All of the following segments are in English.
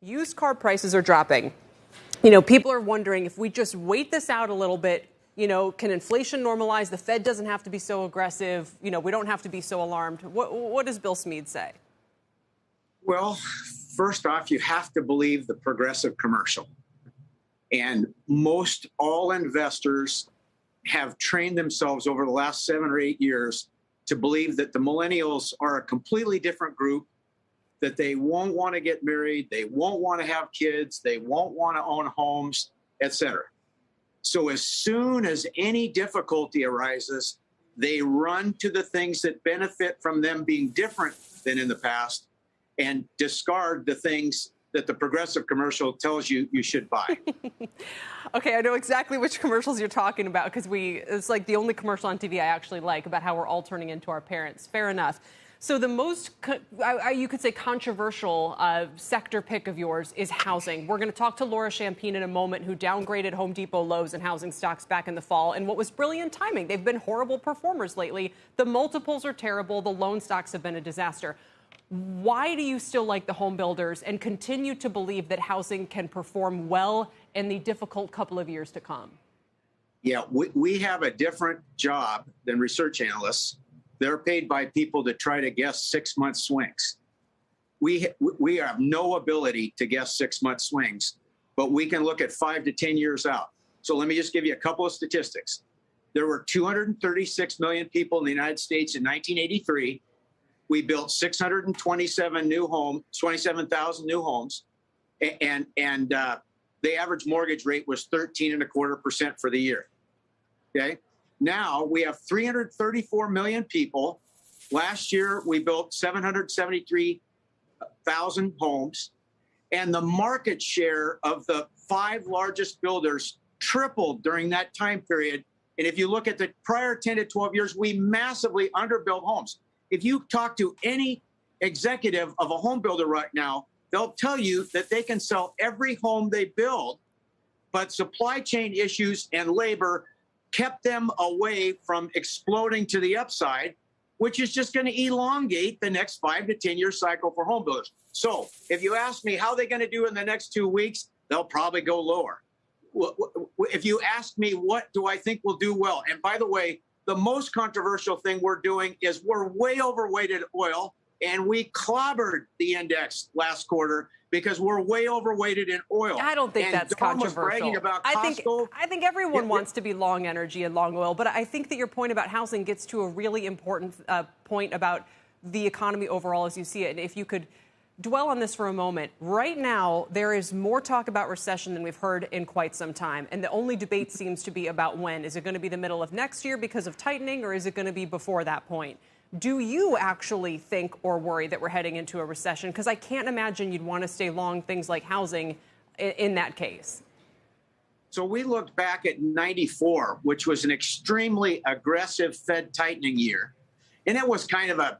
Used car prices are dropping. You know, people are wondering if we just wait this out a little bit, can inflation normalize? The Fed doesn't have to be so aggressive. We don't have to be so alarmed. What does Bill Smead say? Well, first off, you have to believe the Progressive commercial. And most all investors have trained themselves over the last 7 or 8 years to believe that the millennials are a completely different group, that they won't want to get married, they won't want to have kids, they won't want to own homes, etc. So as soon as any difficulty arises, they run to the things that benefit from them being different than in the past and discard the things that the Progressive commercial tells you you should buy. Okay, I know exactly which commercials you're talking about because it's like the only commercial on TV I actually like about how we're all turning into our parents. Fair enough. So the most, you could say, controversial sector pick of yours is housing. We're going to talk to Laura Champine in a moment, who downgraded Home Depot, Lowe's, and housing stocks back in the fall. And what was brilliant timing. They've been horrible performers lately. The multiples are terrible. The loan stocks have been a disaster. Why do you still like the home builders and continue to believe that housing can perform well in the difficult couple of years to come? Yeah, we have a different job than research analysts. They're paid by people to try to guess 6-month swings. We have no ability to guess 6-month swings, but we can look at 5 to 10 years out. So let me just give you a couple of statistics. There were 236 million people in the United States in 1983. We built 627 new homes, 27,000 new homes, and the average mortgage rate was 13.25% for the year. Okay. Now we have 334 million people. Last year, we built 773,000 homes, and the market share of the 5 largest builders tripled during that time period. And if you look at the prior 10 to 12 years, we massively underbuilt homes. If you talk to any executive of a home builder right now, they'll tell you that they can sell every home they build, but supply chain issues and labor kept them away from exploding to the upside, which is just going to elongate the next 5 to 10 year cycle for home builders. So if you ask me how they're going to do in the next 2 weeks, they'll probably go lower. If you ask me what do I think will do well, and by the way, the most controversial thing we're doing is we're way overweighted oil, and we clobbered the index last quarter because we're way overweighted in oil. I don't think and that's Dawn controversial. Was bragging about Costco. I think everyone wants to be long energy and long oil, but I think that your point about housing gets to a really important point about the economy overall as you see it. And if you could dwell on this for a moment. Right now, there is more talk about recession than we've heard in quite some time. And the only debate seems to be about when. Is it going to be the middle of next year because of tightening, or is it going to be before that point? Do you actually think or worry that we're heading into a recession? Because I can't imagine you'd want to stay long things like housing in that case. So we looked back at 94, which was an extremely aggressive Fed tightening year. And it was kind of a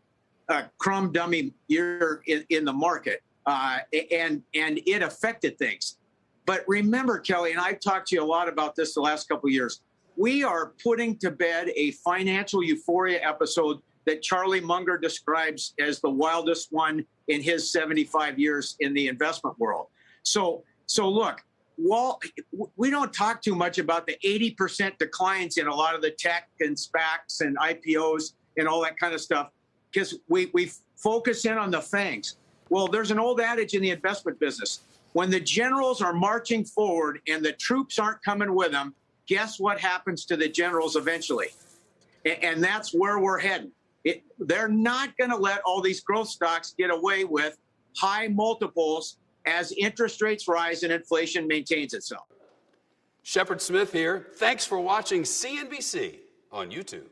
crumb dummy year in the market, and it affected things. But remember, Kelly, and I've talked to you a lot about this the last couple of years, we are putting to bed a financial euphoria episode that Charlie Munger describes as the wildest one in his 75 years in the investment world. So look, we don't talk too much about the 80% declines in a lot of the tech and SPACs and IPOs and all that kind of stuff, because we focus in on the FANGs. Well, there's an old adage in the investment business. When the generals are marching forward and the troops aren't coming with them, guess what happens to the generals eventually? And that's where we're heading. They're not going to let all these growth stocks get away with high multiples as interest rates rise and inflation maintains itself. Shepard Smith here. Thanks for watching CNBC on YouTube.